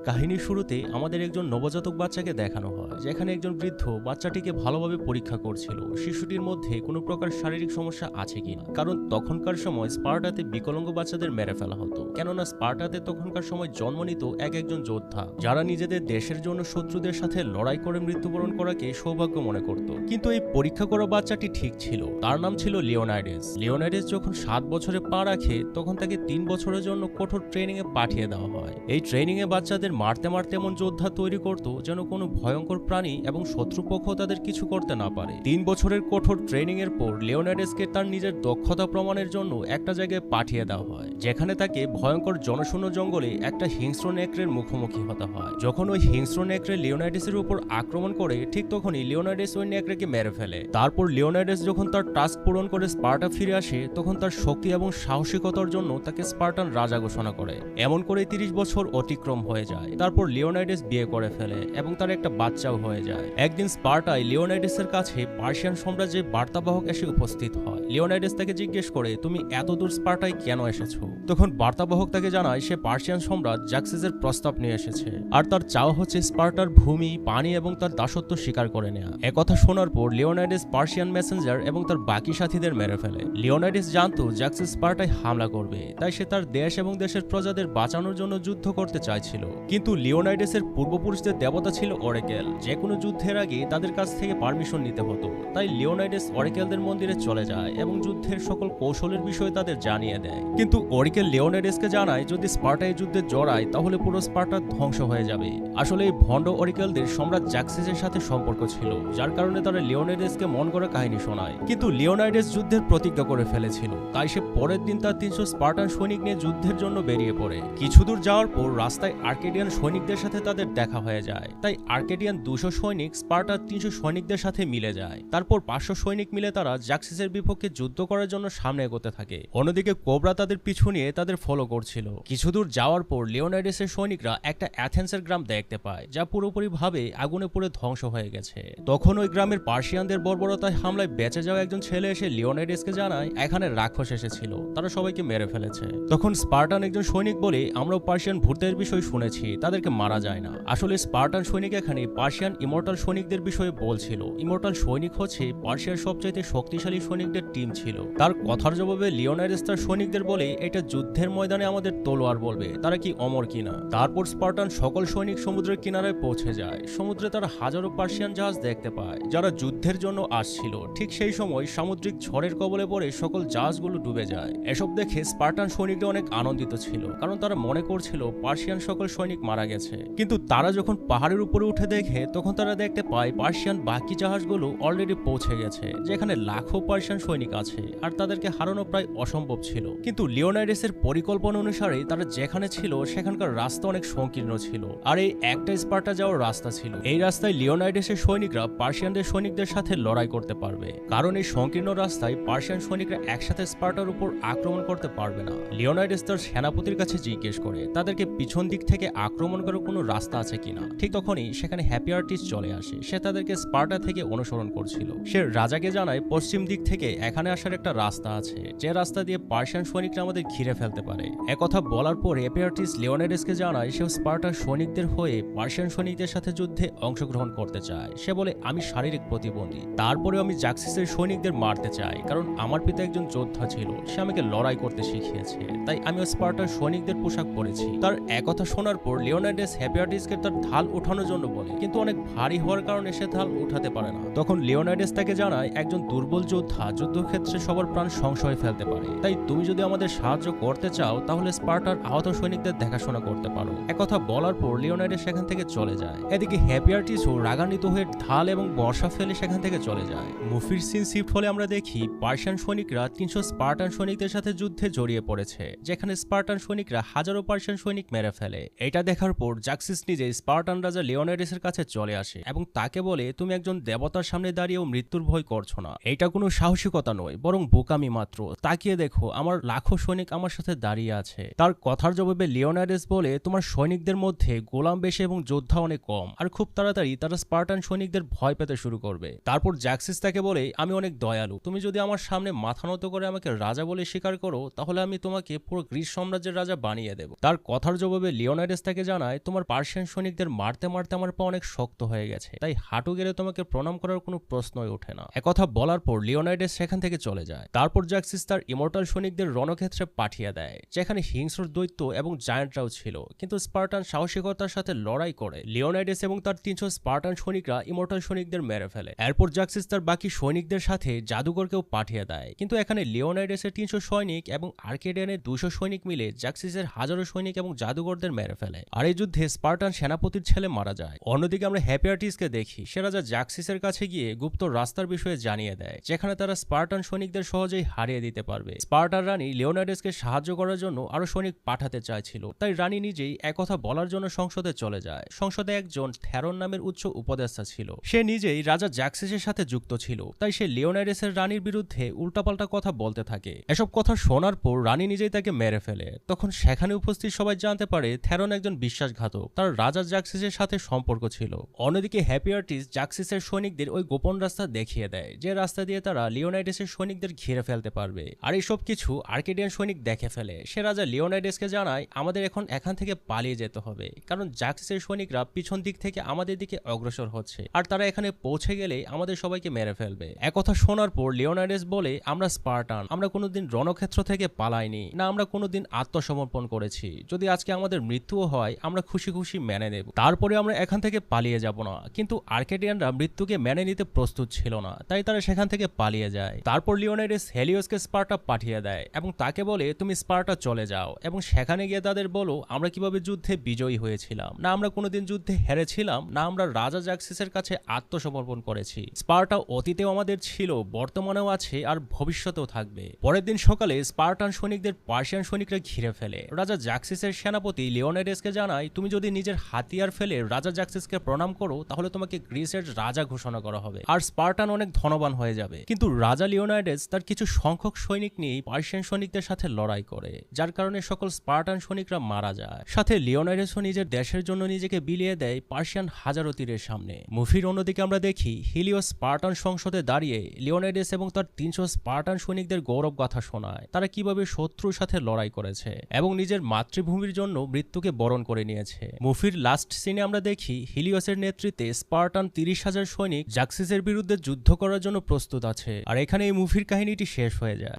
কাহিনীর শুরুতে আমাদের একজন নবজাতক বাচ্চাকে দেখানো হয়, যেখানে একজন বৃদ্ধ বাচ্চাটিকে ভালোভাবে পরীক্ষা করছিল শিশুটির মধ্যে কোনো প্রকার শারীরিক সমস্যা আছে কিনা। কারণ তখনকার সময় স্পার্টাতে বিকলাঙ্গ বাচ্চাদের মেরে ফেলা হতো, কেননা স্পার্টাতে তখনকার সময় জন্ম নিত একজন যোদ্ধা যারা নিজেদের দেশের জন্য শত্রুদের সাথে লড়াই করে মৃত্যুবরণ করাকে সৌভাগ্য মনে করত। কিন্তু এই পরীক্ষা করা বাচ্চাটি ঠিক ছিল। তার নাম ছিল লিওনাইডেস। লিওনাইডেস যখন 7 বছরে পা রাখে তখন তাকে 3 বছরের জন্য কঠোর ট্রেনিং এ পাঠিয়ে দেওয়া হয়। এই ট্রেনিং এ বাচ্চাদের মারতে মারতে এমন যোদ্ধা তৈরি করত যেন কোনো ভয়ঙ্কর প্রাণী এবং শত্রুপক্ষ তাদের কিছু করতে না পারে। 3 বছরের কঠোর ট্রেনিং এর পর লিওনাইডেসকে তার নিজের দক্ষতা প্রমাণের জন্য একটা জায়গায় পাঠিয়ে দেওয়া হয়, যেখানে তাকে ভয়ঙ্কর জনশূন্য জঙ্গলে একটা হিংস্র নেকড়ের মুখোমুখি হতে হয়। যখন ওই হিংস্র নেকড়ে লিওনাইডেসের উপর আক্রমণ করে ঠিক তখনই লিওনাইডেস ওই নেকড়েকে মেরে ফেলে। তারপর লিওনাইডেস যখন তার টাস্ক পূরণ করে স্পার্টা ফিরে আসে তখন তার শক্তি এবং সাহসিকতার জন্য তাকে স্পার্টান রাজা ঘোষণা করে। এমন করে 30 বছর অতিক্রম হয়ে যায়। তারপর লিওনাইডেস বিয়ে করে ফেলে এবং তার একটা বাচ্চাও হয়ে যায়। একদিন স্পার্টায় লিওনাইডেসের কাছে পার্সিয়ান সাম্রাজ্যের বার্তাবাহক এসে উপস্থিত হয়। লিওনাইডেস তাকে জিজ্ঞেস করে, তুমি এত দূর স্পার্টায় কেন এসেছো? তখন বার্তাবাহক তাকে জানায় সে পার্সিয়ান সম্রাট জাক্সিসের প্রস্তাব নিয়ে এসেছে, আর তার চাওয়া হচ্ছে স্পার্টার ভূমি, পানি এবং তার দাসত্ব স্বীকার করে নেওয়া। একথা শোনার পর লিওনাইডেস পার্সিয়ান মেসেঞ্জার এবং তার বাকি সাথীদের মেরে ফেলে। লিওনাইডেস জানতো জাক্সিস স্পার্টায় হামলা করবে, তাই সে তার দেশ এবং দেশের প্রজাদের বাঁচানোর জন্য যুদ্ধ করতে চাইছিল। কিন্তু লিওনাইডেসের পূর্বপুরুষদের দেবতা ছিল অরেকেল। যে কোনো যুদ্ধের আগে তাদের কাছ থেকে পারমিশন নিতে হতো। তাই লিওনাইডেস অরেকেলদের মন্দিরে চলে যায় এবং যুদ্ধের সকল কৌশলের বিষয়ে তাদের জানিয়ে দেয়। কিন্তু অরেকেল লিওনাইডেসকে জানায় যদি স্পার্টায় যুদ্ধে জড়ায় তাহলে পুরো স্পার্টা ধ্বংস হয়ে যাবে। আসলে এই ভণ্ড অরেকেলদের সম্রাট জাক্সিসের সাথে সম্পর্ক ছিল, যার কারণে তারা লিওনাইডেসকে মন করা কাহিনী শোনায়। কিন্তু লিওনাইডেস যুদ্ধের প্রতিজ্ঞা করে ফেলেছিল, তাই সে পরের দিন তার 300 স্পার্টান সৈনিক নিয়ে যুদ্ধের জন্য বেরিয়ে পড়ে। কিছু দূর যাওয়ার পর রাস্তায় আর্কেডিয়ান সৈনিকদের সাথে তাদের দেখা হয়ে যায়। তাই আর্কেডিয়ান 200 সৈনিক স্পার্টার 300 সৈনিকদের সাথে মিলে যায়। তারপর 500 সৈনিক মিলে তারা জাক্সিসের বিপক্ষে যুদ্ধ করার জন্য সামনে এগোতে থাকে। অন্যদিকে কোবরা তাদের পিছু নিয়ে তাদের ফলো করছিল। কিছু দূর যাওয়ার পর লিওনাইডেসের সৈনিকরা একটা অ্যাথেন্সের গ্রাম দেখতে পায়, যা পুরোপুরিভাবে আগুনে পুড়ে ধ্বংস হয়ে গেছে। তখন ওই গ্রামের পার্সিয়ানদের বর্বরতায় হামলায় বেঁচে যাওয়া একজন ছেলে এসে লিওনাইডেসকে জানায় এখানে রাক্ষস এসেছিল, তারা সবাইকে মেরে ফেলেছে। তখন স্পার্টান একজন সৈনিক বলে, আমরাও পার্সিয়ান ভূতের বিষয় শুনেছি, তাদেরকে মারা যায় না। আসলে স্পার্টান সৈনিক এখানে পার্সিয়ান ইমর্টাল সৈনিকদের বিষয়ে বলছিল। ইমর্টাল সৈনিক হচ্ছে পার্সিয়ার সবচাইতে শক্তিশালী সৈনিকদের টিম ছিল। তার কথার জবাবে লিওনাইডেস তার সৈনিকদের বলে, এটা যুদ্ধের ময়দানে আমাদের তলোয়ার বলবে তারা কি অমর কিনা। তারপর স্পার্টান সকল সৈনিক সমুদ্রের কিনারায় পৌঁছে যায়। সমুদ্রে তারা হাজারো পার্সিয়ান জাহাজ দেখতে পায় যারা যুদ্ধের জন্য আসছিল। ঠিক সেই সময় সামুদ্রিক ঝড়ের কবলে পড়ে সকল জাহাজগুলো ডুবে যায়। এসব দেখে স্পার্টান সৈনিকরা অনেক আনন্দিত ছিল, কারণ তারা মনে করছিল পার্সিয়ান সকল সৈনিক মারা গেছে। কিন্তু তারা যখন পাহাড়ের উপরে উঠে দেখে তখন তারা দেখতে পায় পার্সিয়ান বাকি জাহাজগুলো অলরেডি পৌঁছে গেছে, যেখানে লাখো পার্সিয়ান সৈনিক আছে, আর তাদেরকে হারানো প্রায় অসম্ভব ছিল। কিন্তু লিওনাইডেসের পরিকল্পনা অনুসারে তারা যেখানে ছিল সেখানকার রাস্তা অনেক সংকীর্ণ ছিল, আর এই একটা স্পার্টা যাওয়ার রাস্তা ছিল। এই রাস্তায় লিওনাইডেসের সৈনিকরা পার্সিয়ানদের সৈনিকদের সাথে লড়াই করতে পারবে, কারণ এই সংকীর্ণ রাস্তায় পার্সিয়ান সৈনিকরা একসাথে স্পার্টার উপর আক্রমণ করতে পারবে না। লিওনাইডেস তার সেনাপতির কাছে জিজ্ঞেস করে তাদেরকে পিছন দিক থেকে আক্রমণ করার কোনো রাস্তা আছে কিনা। ঠিক তখনই সেখানে হ্যাপি আর্টিস্ট চলে আসে। সে তাদেরকে স্পার্টা থেকে অনুসরণ করছিল। সে রাজাকে জানায় পশ্চিম দিক থেকে এখানে আসার একটা রাস্তা আছে, যে রাস্তা দিয়ে পার্সিয়ান সৈনিকরা আমাদের ঘিরে ফেলতে পারে। একথা বলার পর হ্যাপি আর্টিস্ট লিওনাইডেসকে জানায় সে স্পার্টার সৈনিকদের হয়ে পার্সিয়ান সৈনিকদের সাথে যুদ্ধে অংশগ্রহণ করতে চায়। সে বলে, আমি শারীরিক প্রতিবন্ধী, তারপরেও আমি জাক্সিসের সৈনিকদের মারতে চাই, কারণ আমার পিতা একজন যোদ্ধা ছিল, সে আমাকে লড়াই করতে শিখিয়েছে, তাই আমি স্পার্টার সৈনিকদের পোশাক পরেছি। তার একথা শোনার পর লিওনাইডেস হ্যাপি আর্টিস্টকে তার ঢাল উঠানোর জন্য বলে, কিন্তু অনেক ভারী হওয়ার কারণে সে ঢাল উঠাতে পারে না। তখন লিওনাইডেস তাকে জানায় একজন দুর্বল যোদ্ধা যুদ্ধক্ষেত্রে সবার প্রাণ সংশয়ে ফেলতে পারে, তাই তুমি যদি আমাদের সাহায্য করতে চাও তাহলে স্পার্টার আহত সৈনিকদের দেখাশোনা করতে পারো। একথা বলার পর লিওনাইডেস সেখান থেকে চলে যায়। এদিকে হ্যাপি আর্টিস্টও রাগান্বিত হয়ে ঢাল এবং বর্ষা ফেলে সেখান থেকে চলে যায়। মুভির সিন শিফট হলে আমরা দেখি পার্সিয়ান সৈনিকরা 300 স্পার্টান সৈনিকদের সাথে যুদ্ধে জড়িয়ে পড়েছে, যেখানে স্পার্টান সৈনিকরা হাজারো পার্সিয়ান সৈনিক মেরে ফেলে। এটা দেখার পর জাক্সিস নিজে স্পার্টান রাজা লিওনাইডেসের কাছে চলে আসে এবং তাকে বলে, তুমি একজন দেবতার সামনে দাঁড়িয়েও মৃত্যুর ভয় করছো না, এটা কোনো সাহসিকতা বুদ্ধিমত্তা নয় বরং বোকামি মাত্র। তাকিয়ে দেখো, আমার লাখো সৈনিক আমার সাথে দাঁড়িয়ে আছে। তার কথার জবাবে লিওনাইডাস বলে, তোমার সৈনিকদের মধ্যে গোলাম বেশি এবং যোদ্ধা অনেক কম, আর খুব তাড়াতাড়ি তারা স্পার্টান সৈনিকদের ভয় পেতে শুরু করবে। তারপর জ্যাক্সিস তাকে বলে, আমি অনেক দয়ালু, তুমি যদি আমার সামনে মাথা নত করে আমাকে রাজা বলে স্বীকার করো তাহলে আমি তোমাকে পুরো গ্রিস সাম্রাজ্যের রাজা বানিয়ে দেব। তার কথার জবাবে লিওনাইডাস তাকে জানায়, তোমার পার্সিয়ান সৈনিকদের মারতে মারতে আমার পা অনেক শক্ত হয়ে গেছে, তাই হাঁটু গেলে তোমাকে প্রণাম করার কোনো প্রশ্নই ওঠে না। একথা বলার পর লিওনাইডাস সেখান থেকে চলে যায়। তারপর জ্যাক্সিস তার ইমর্টাল সৈনিকদের রণক্ষেত্রে পাঠিয়ে দেয়, যেখানে হিংস্র দৈত্য এবং জায়ান্টরাও ছিল, কিন্তু স্পার্টান সাহসিকতার সাথে লড়াই করে লিওনাইডাস এবং তার 300 স্পার্টান সৈনিকরা ইমর্টাল সৈনিকদের মেরে ফেলে। এরপর জ্যাক্সিস তার বাকি সৈনিকদের সাথে জাদুঘরকেও পাঠিয়ে দেয়, কিন্তু এখানে লিওনাইডাসের 300 সৈনিক এবং আর্কেডিয়ানের 200 সৈনিক মিলে জ্যাক্সিসের হাজারো সৈনিক এবং জাদুঘরদের মেরে ফেলে। আর এই যুদ্ধে স্পার্টান সেনাপতির ছেলে মারা যায়। অন্যদিকে আমরা হ্যাপিয়ার্টিসকে দেখি, সে রাজা জ্যাক্সিসের কাছে গিয়ে গুপ্ত রাস্তার বিষয়ে জানিয়ে দেয়, যেখানে তারা স্পার্টান সৈনিকদের সহজেই হারিয়ে দিতে পারবে। স্পার্টার রানী লিওনাইডাসকে সাহায্য করার জন্য আরো সৈনিক পাঠাতে চাইছিল, তাই রানী নিজেই একথা বলার জন্য সংসদে চলে যায়। সংসদে একজন থেরন নামের উচ্চ উপদেষ্টা ছিল, সে নিজেই রাজা জ্যাক্সিসের সাথে যুক্ত ছিল, তাই সে লিওনাইডাসের রানীর বিরুদ্ধে উল্টাপাল্টা কথা বলতে থাকে। এসব কথা শোনার পর রানী নিজেই তাকে মেরে ফেলে। তখন সেখানে উপস্থিত সবাই জানতে পারে থেরন একজন বিশ্বাসঘাতক, তার রাজা জ্যাক্সিসের সাথে সম্পর্ক ছিল। অন্যদিকে হ্যাপিয়ার্টিস জ্যাক্সিসের সৈনিকদের ওই গোপন রাস্তা দেখিয়ে দেয়, যে রাস্তা দিয়ে তারা লিওনাইডাসের সৈনিকদের ঘিরে ফেলতে পারবে। আর এইসব কিছু আর্কেডিয়ান সৈনিক দেখে ফেলে। সে রাজা লিওনাইডাসকে জানায়, আমাদের এখন এখান থেকে পালিয়ে যেতে হবে, কারণ জ্যাক্সিসের সৈনিকরা পিছন দিক থেকে আমাদের দিকে অগ্রসর হচ্ছে, আর তারা এখানে পৌঁছে গেলে আমাদের সবাইকে মেরে ফেলবে। একথা শোনার পর লিওনাইডাস বলে, আমরা স্পার্টান, আমরা কোনোদিন রণক্ষেত্র থেকে পালাইনি, না আমরা কোনোদিন আত্মসমর্পণ করেছি। যদি আজকে আমাদের মৃত্যুও হয় আমরা খুশি খুশি মেনে নেব, তারপরে আমরা এখান থেকে পালিয়ে যাব না। কিন্তু আর্কেডিয়ানরা মৃত্যুকে মেনে নিতে প্রস্তুত ছিল না, তাই তারা সেখান থেকে পালিয়ে যায়। তারপর লিওনাইডাস হেলিওসকে স্পার্টা পাঠিয়ে দেয় এবং তাকে বলে, তুমি স্পার্টা চলে যাও এবং সেখানে গিয়ে তাদের বলো আমরা কিভাবে যুদ্ধে বিজয়ী হয়েছিলাম, না আমরা কোনোদিন যুদ্ধে হেরেছিলাম, না আমরা রাজা জ্যাক্সিসের কাছে আত্মসমর্পণ করেছি। স্পার্টা অতীতেও আমাদের ছিল, বর্তমানেও আছে, আর ভবিষ্যতেও থাকবে। পরের দিন সকালে স্পার্টান সৈনিকদের পার্সিয়ান সৈনিকরা ঘিরে ফেলে। রাজা জ্যাক্সিসের সেনাপতি লিওনাইডাসকে জানায়, তুমি যদি নিজের হাতিয়ার ফেলে রাজা জ্যাক্সিসকে প্রণাম করো তাহলে তোমাকে গ্রিসের রাজা ঘোষণা করা হবে, আর স্পার্টান অনেক ধনবান হয়ে যাবে। কিন্তু রাজা লিওনাইডাস তার কিছু সংখ্যক সৈনিক নিয়ে পার্সিয়ান সৈনিকদের সাথে লড়াই করে, যার কারণে সকল স্পার্টান সৈনিকরা মারা যায়। সাথে লিওনাইডাসও নিজের দেশের জন্য নিজেকে বিলিয়ে দেয় পার্সিয়ান হাজারো তীরের সামনে। মুভির অন্যদিকে আমরা দেখি হিলিওস স্পার্টান সংসদে দাঁড়িয়ে লিওনাইডাস এবং তার 300 স্পার্টান সৈনিকদের গৌরব গাথা শোনায়, তারা কিভাবে শত্রুর সাথে লড়াই করেছে এবং নিজের মাতৃভূমির জন্য মৃত্যুকে বরণ করে নিয়েছে। মুভির লাস্ট সিনে আমরা দেখি হিলিওসের নেতৃত্বে স্পার্টান 30,000 সৈনিক জ্যাক্সিসের বিরুদ্ধে যুদ্ধ করার জন্য প্রস্তুত আছে। আর এখানে এই মুভির কাহিনীটি শেষ হয়ে যায়।